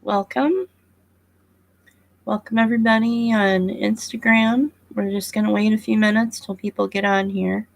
Welcome. Welcome everybody on Instagram. We're just going to wait a few minutes till people get on here.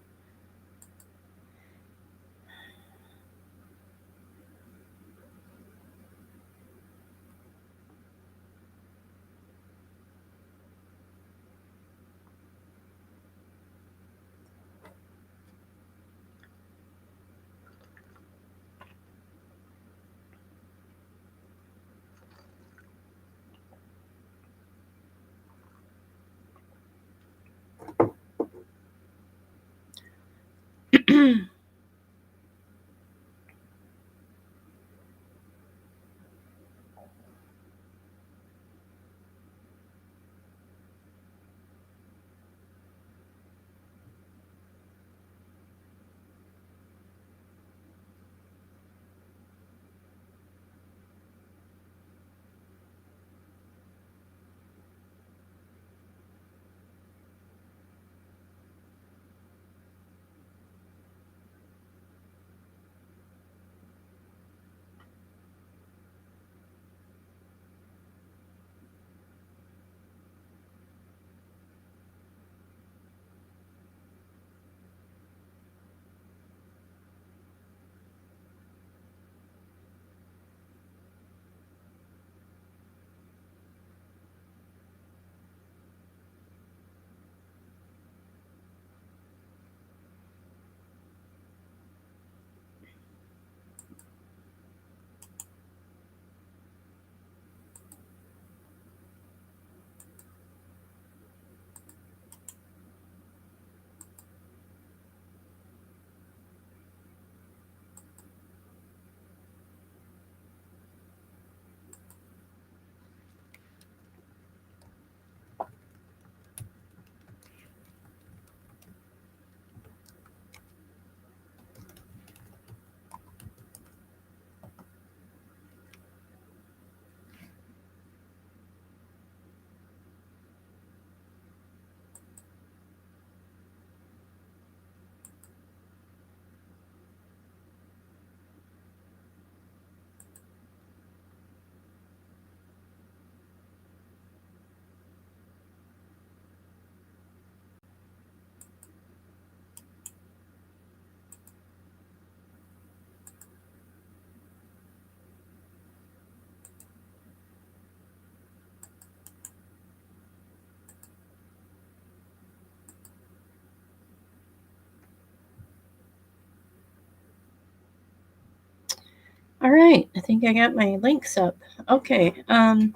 All right, I think I got my links up. Okay,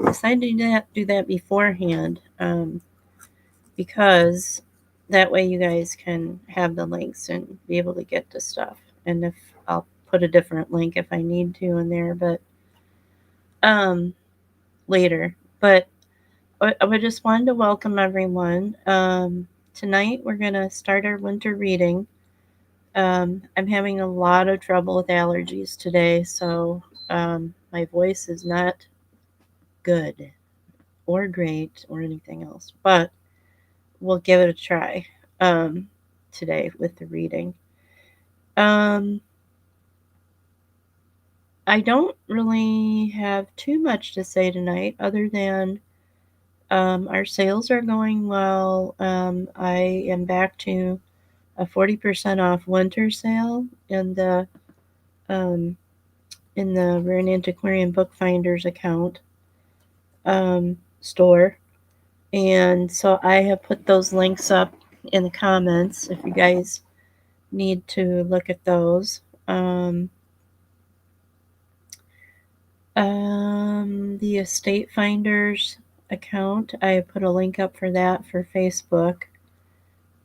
decided to do that beforehand because that way you guys can have the links and be able to get to stuff. And if I'll put a different link if I need to in there, but um, later. But I just wanted to welcome everyone. Tonight we're gonna start our winter reading. I'm having a lot of trouble with allergies today, so my voice is not good or great or anything else, but we'll give it a try um, today with the reading. Um, I don't really have too much to say tonight other than our sales are going well. I am back to a 40% off winter sale um, in the Rare and Antiquarian Bookfinders account store. And so I have put those links up in the comments if you guys need to look at those. The Estate Finders account, I put a link up for that for Facebook,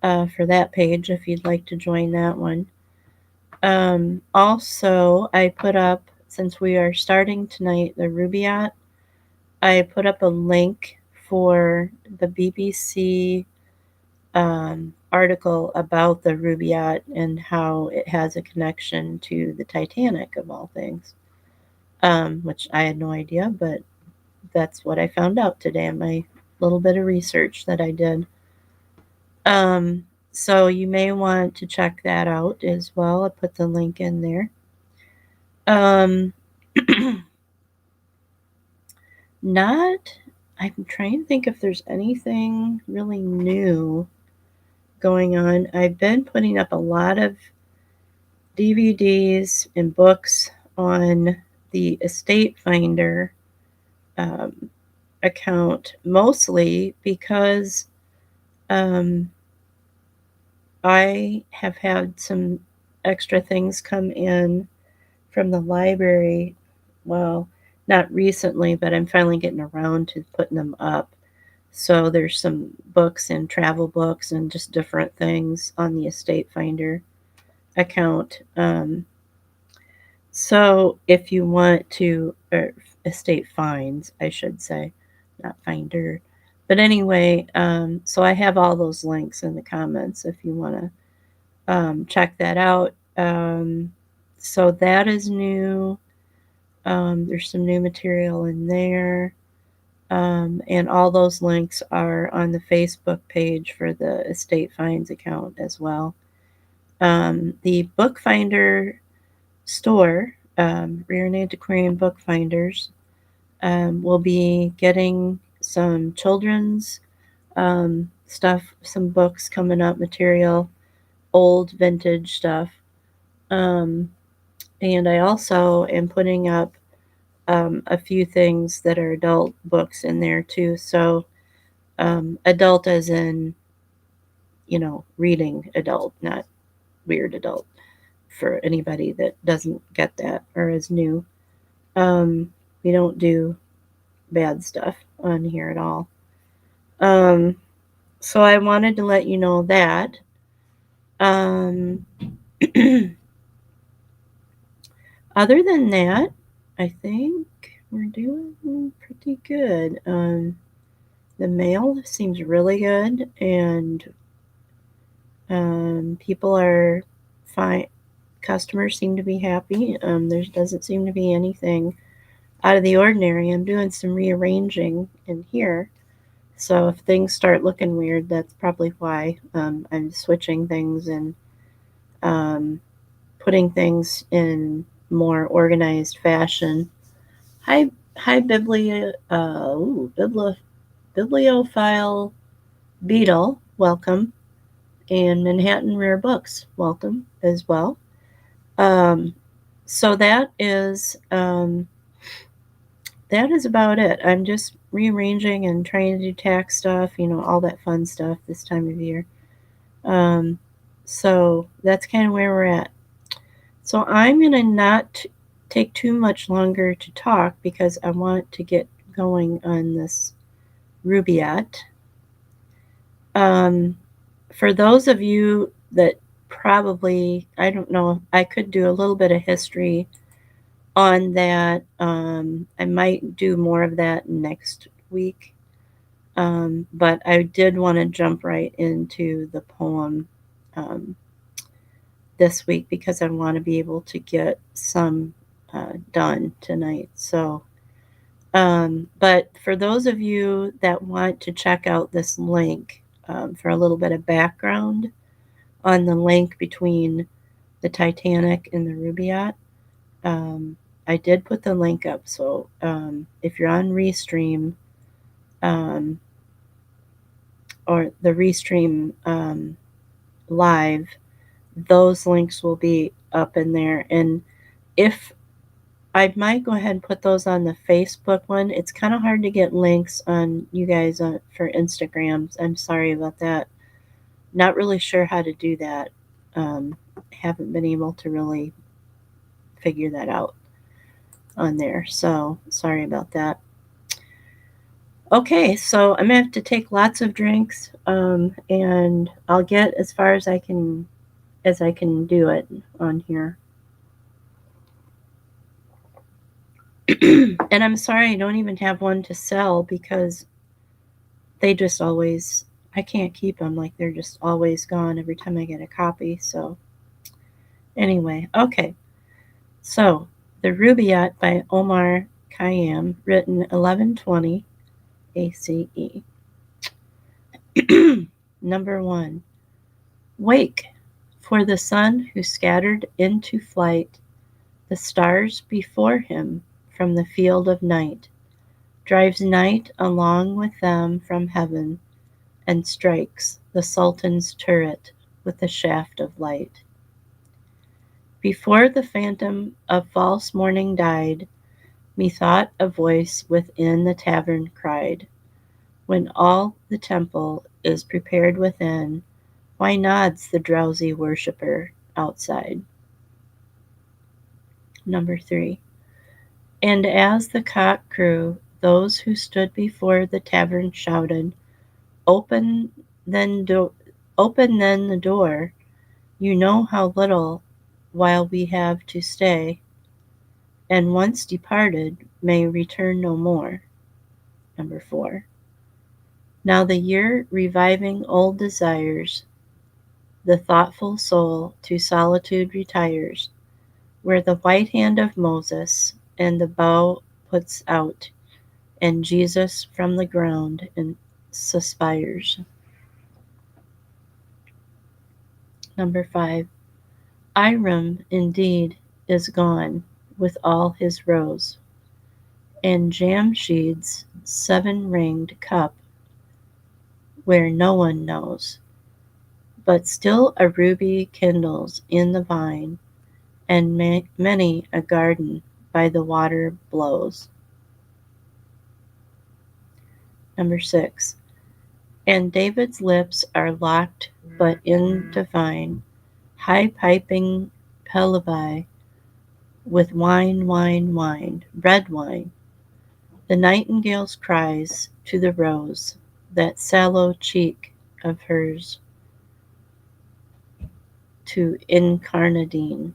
for that page if you'd like to join that one. Also, I put up, since we are starting tonight, the Rubaiyat, I put up a link for the BBC article about the Rubaiyat and how it has a connection to the Titanic, of all things, which I had no idea, but that's what I found out today in my little bit of research that I did. So you may want to check that out as well. I put the link in there. Um, Not, I'm trying to think if there's anything really new going on. I've been putting up a lot of DVDs and books on the Estate Finder um, account, mostly because um, I have had some extra things come in from the library. Well, not recently, but I'm finally getting around to putting them up. So there's some books and travel books and just different things on the Estate Finder account. So if you want to, or estate finds, I should say, not finder. But anyway, so I have all those links in the comments if you want to check that out. So that is new. There's some new material in there. And all those links are on the Facebook page for the Estate Finds account as well. The Bookfinder store, Rear and Antiquarian Bookfinders, will be getting some children's stuff, some books coming up, material, old vintage stuff. Um, and I also am putting up a few things that are adult books in there too. So, adult as in, reading adult, not weird adult, for anybody that doesn't get that or is new. Um, we don't do bad stuff on here at all. Um, so I wanted to let you know that. Um, other than that, I think we're doing pretty good. The mail seems really good, and people are fine. Customers seem to be happy. There doesn't seem to be anything out of the ordinary. I'm doing some rearranging in here. So if things start looking weird, that's probably why. I'm switching things and um, putting things in more organized fashion. Hi, hi, bibliophile beetle, welcome, and Manhattan Rare Books, welcome as well. Um, so that is about it. I'm just rearranging and trying to do tax stuff, all that fun stuff this time of year. Um, so that's kind of where we're at. So I'm going to not take too much longer to talk because I want to get going on this Rubaiyat. For those of you that probably, I don't know, I could do a little bit of history on that. I might do more of that next week. But I did want to jump right into the poem this week because I want to be able to get some done tonight. So, but for those of you that want to check out this link for a little bit of background on the link between the Titanic and the Rubaiyat, I did put the link up. So if you're on Restream, um, or the Restream live, those links will be up in there. And if I might go ahead and put those on the Facebook one. It's kind of hard to get links on you guys for Instagrams. I'm sorry about that. Not really sure how to do that. Haven't been able to really figure that out on there. So sorry about that. Okay, so I'm gonna have to take lots of drinks, and I'll get as far as I can do it on here. And I'm sorry I don't even have one to sell because they just always, I can't keep them, like they're just always gone every time I get a copy. So anyway, okay. So the Rubaiyat by Omar Khayyam, written 1120 ACE. Number 1. Wake, for the sun who scattered into flight the stars before him from the field of night, drives night along with them from heaven, and strikes the Sultan's turret with a shaft of light. Before the phantom of false morning died, methought a voice within the tavern cried, when all the temple is prepared within, why nods the drowsy worshipper outside? Number 3. And as the cock crew, those who stood before the tavern shouted, Open then, open then the door, you know how little while we have to stay, and once departed may return no more. Number 4. Now the year reviving old desires, the thoughtful soul to solitude retires, where the white hand of Moses and the bow puts out, and Jesus from the ground and suspires. Number 5. Iram indeed is gone with all his rose, and Jamshid's 7-ringed cup, where no one knows, but still a ruby kindles in the vine, and many a garden by the water blows. Number 6. And David's lips are locked but in divine, high-piping pallavi, with wine, wine, wine, red wine, the nightingale's cries to the rose, that sallow cheek of hers, to incarnadine.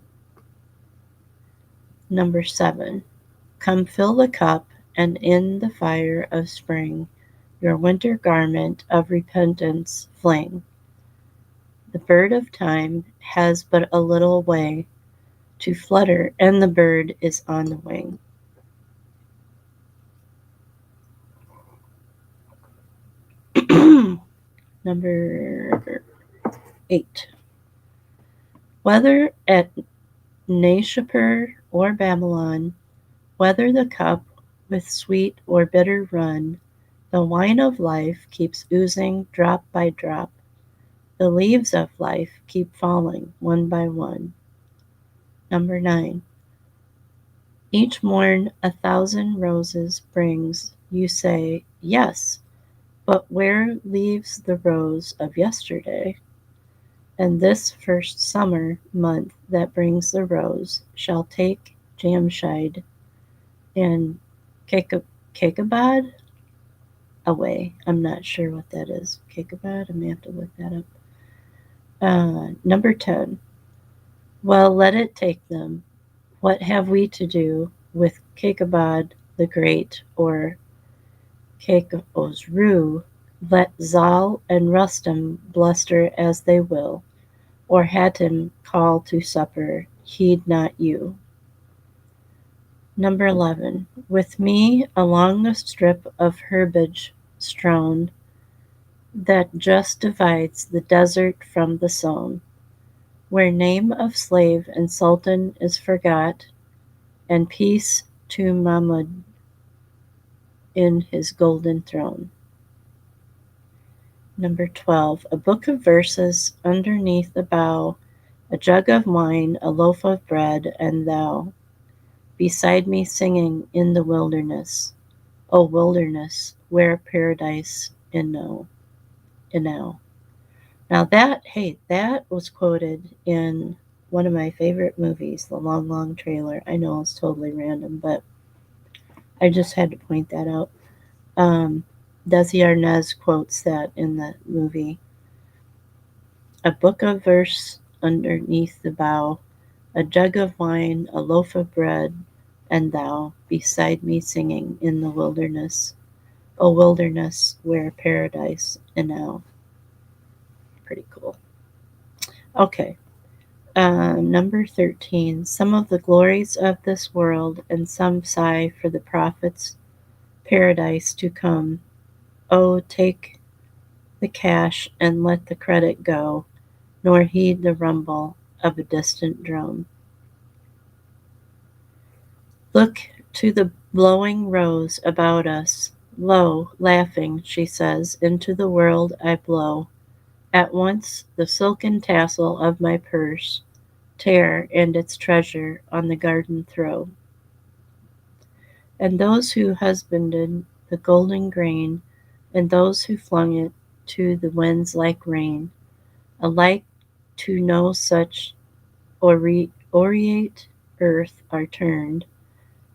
Number 7. Come fill the cup, and in the fire of spring your winter garment of repentance fling. The bird of time has but a little way to flutter, and the bird is on the wing. Number 8. Whether at Nashapur or Babylon, whether the cup with sweet or bitter run, the wine of life keeps oozing drop by drop. The leaves of life keep falling one by one. Number 9. Each morn 1,000 roses brings, you say, yes, but where leaves the rose of yesterday? And this first summer month that brings the rose shall take Jamshid and Kekabad away. I'm not sure what that is. Kekabad? I'm going to have to look that up. Number 10. Well, let it take them. What have we to do with Kekabad the Great or Kekosru? Let Zal and Rustum bluster as they will, or Hatim call to supper, heed not you. Number 11. With me along the strip of herbage strown that just divides the desert from the sown, where name of slave and sultan is forgot, and peace to Mahmud in his golden throne. Number 12. A book of verses underneath the bough, a jug of wine, a loaf of bread, and thou beside me singing in the wilderness, O wilderness, where paradise enow. Now that was quoted in one of my favorite movies, The Long, Long Trailer. I know it's totally random, but I just had to point that out. Desi Arnaz quotes that in the movie. A book of verse underneath the bough, a jug of wine, a loaf of bread, and thou beside me singing in the wilderness, O wilderness, where paradise enow. Pretty cool. Okay. Number 13. Some of the glories of this world, and some sigh for the prophet's paradise to come. Oh, take the cash and let the credit go, nor heed the rumble of a distant drum. Look To the blowing rose about us, lo, laughing, she says, into the world I blow. At once the silken tassel of my purse tear, and its treasure on the garden throw. And those who husbanded the golden grain, and those who flung it to the winds like rain, alike to no such aureate earth are turned,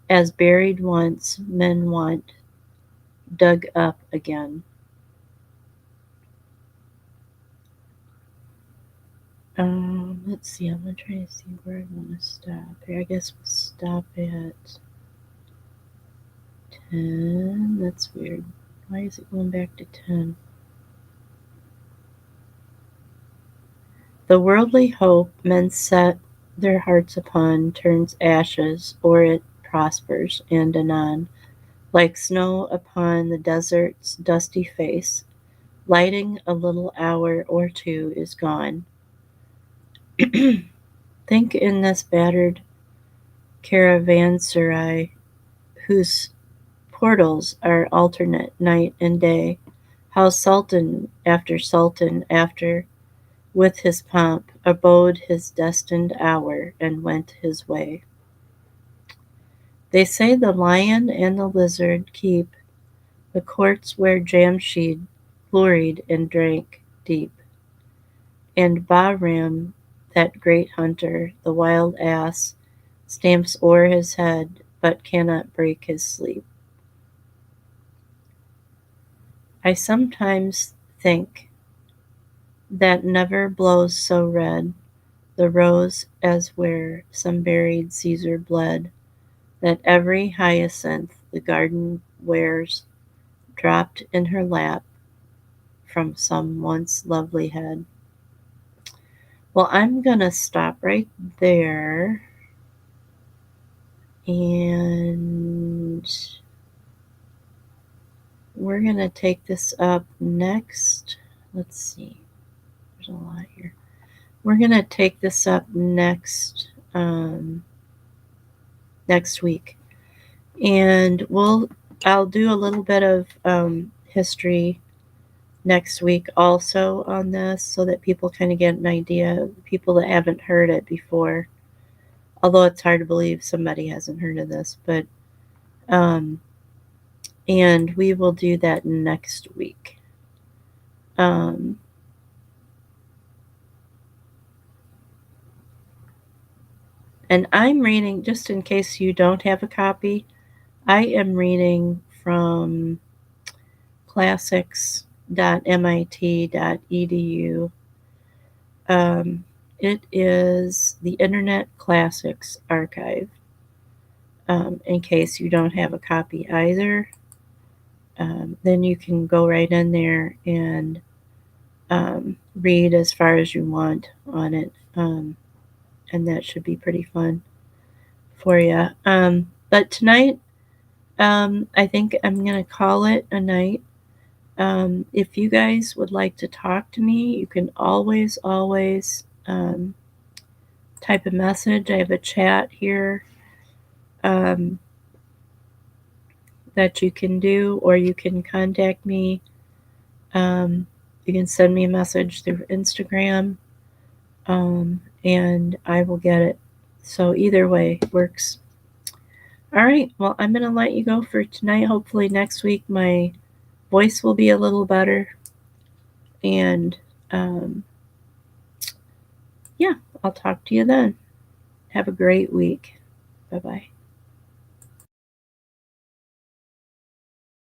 as buried once men want, dug up again. Let's see, I'm gonna try to see where I want to stop here. I guess we'll stop at 10. That's weird. Why is it going back to 10? The worldly hope men set their hearts upon turns ashes, or it prospers, and anon, like snow upon the desert's dusty face, lighting a little hour or two is gone. Think in this battered caravanserai, whose portals are alternate night and day, how Sultan after with his pomp abode his destined hour and went his way. They say the lion and the lizard keep the courts where Jamshid gloried and drank deep, and Bahram, that great hunter, the wild ass, stamps o'er his head but cannot break his sleep. I sometimes think that never blows so red the rose as where some buried Caesar bled, that every hyacinth the garden wears dropped in her lap from some once lovely head. Well, I'm gonna stop right there, and we're gonna take this up next. Let's see, there's a lot here. We're gonna take this up next week, and I'll do a little bit of history next week also on this, so that people kind of get an idea, people that haven't heard it before. Although it's hard to believe somebody hasn't heard of this, but and we will do that next week. Um, and I'm reading, just in case you don't have a copy, I am reading from classics.mit.edu. It is the Internet Classics Archive. In case you don't have a copy either, then you can go right in there and read as far as you want on it, and that should be pretty fun for you. But tonight, I think I'm going to call it a night. If you guys would like to talk to me, you can always type a message. I have a chat here that you can do, or you can contact me. You can send me a message through Instagram, and I will get it. So either way works. All right, well, I'm going to let you go for tonight. Hopefully next week my voice will be a little better. And yeah, I'll talk to you then. Have a great week. Bye-bye.